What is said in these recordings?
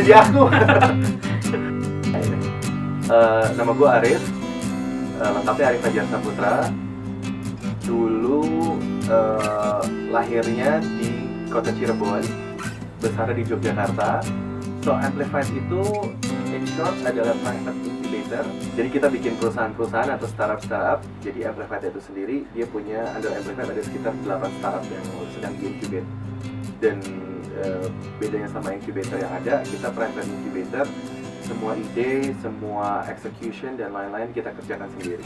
jadi aku. Nama gue Arif, lengkapnya Arif Fajar Saputra. Dulu lahirnya di kota Cirebon, besarnya di Yogyakarta. So Amplified itu in short adalah private incubator. Jadi kita bikin perusahaan-perusahaan atau startup. Jadi Amplified itu sendiri dia punya, under Amplified ada sekitar 8 startup yang sedang di-incubate. Dan bedanya sama incubator yang ada, kita private incubator. Semua ide, semua execution dan lain-lain kita kerjakan sendiri.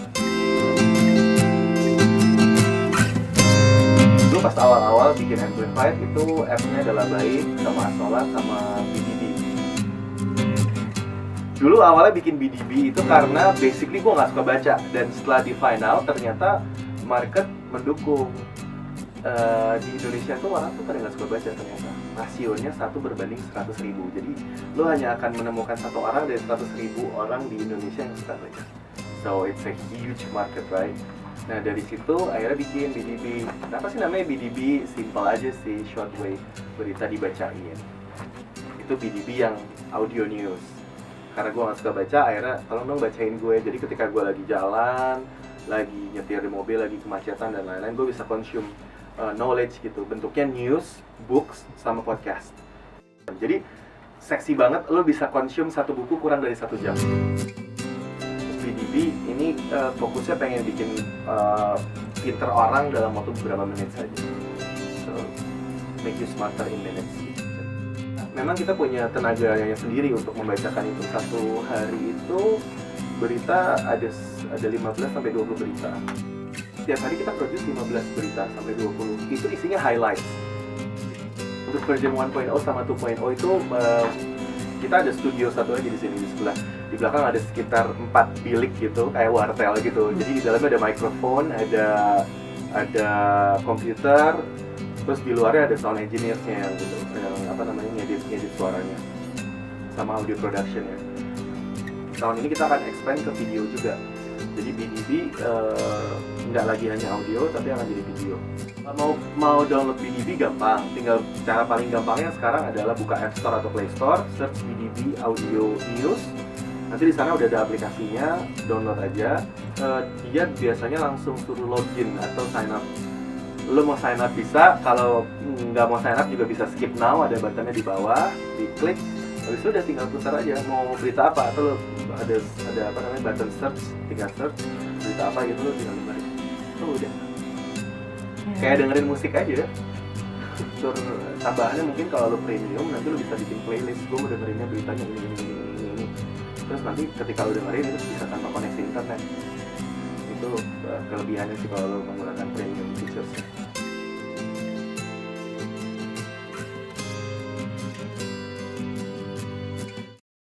Dulu pas awal-awal bikin Amplified itu app-nya adalah Baik, sama Asola, sama BDB. Dulu awalnya bikin BDB itu karena basically gue gak suka baca. Dan setelah di final ternyata market mendukung. Di Indonesia tuh orang tuh pada gak suka baca ternyata. Rasionya 1 berbanding 100.000. Jadi lo hanya akan menemukan 1 orang dari 100.000 orang di Indonesia yang suka baca. So it's a huge market, right? Nah dari situ akhirnya bikin BDB. Kenapa sih namanya BDB? Simple aja sih, short way, berita dibacain. Itu BDB yang audio news. Karena gue gak suka baca, akhirnya tolong dong bacain gue. Jadi ketika gue lagi jalan, lagi nyetir di mobil, lagi kemacetan dan lain-lain, gue bisa consume knowledge gitu. Bentuknya news, books, sama podcast. Jadi seksi banget, lo bisa consume 1 buku kurang dari 1 jam. BDB ini fokusnya pengen bikin pinter orang dalam waktu beberapa menit saja. So, make you smarter in minutes. Memang kita punya tenaganya sendiri untuk membacakan itu. Satu hari itu berita ada 15-20 berita. Setiap hari kita produce 15 berita sampai 20. Itu isinya highlight. Untuk version 1.0 sama 2.0 itu kita ada studio satu lagi di sini di sebelah. Di belakang ada sekitar 4 bilik gitu, kayak wartel gitu. Jadi di dalamnya ada mikrofon, ada komputer, terus di luarnya ada sound engineer-nya gitu, yang ngedit suaranya, sama audio production-nya. Tahun ini kita akan expand ke video juga. Jadi BDB nggak lagi hanya audio, tapi akan jadi video. Mau download BDB gampang, tinggal cara paling gampangnya sekarang adalah buka App Store atau Play Store, search BDB Audio News. Nanti di sana udah ada aplikasinya, download aja. Dia biasanya langsung suruh login atau sign up. Lo mau sign up bisa, kalau nggak mau sign up juga bisa skip now, ada buttonnya di bawah, diklik, habis itu udah tinggal putar aja mau berita apa, atau lo ada button search, tinggal search berita apa gitu, lo tinggal dengerin, tuh udah kayak dengerin musik aja. Terus tambahannya mungkin kalau lo premium nanti lo bisa bikin playlist, gue mau dengerinnya beritanya ini. Terus nanti ketika lo dengerin itu bisa tanpa koneksi internet. Itu kelebihannya sih kalau lo menggunakan premium features.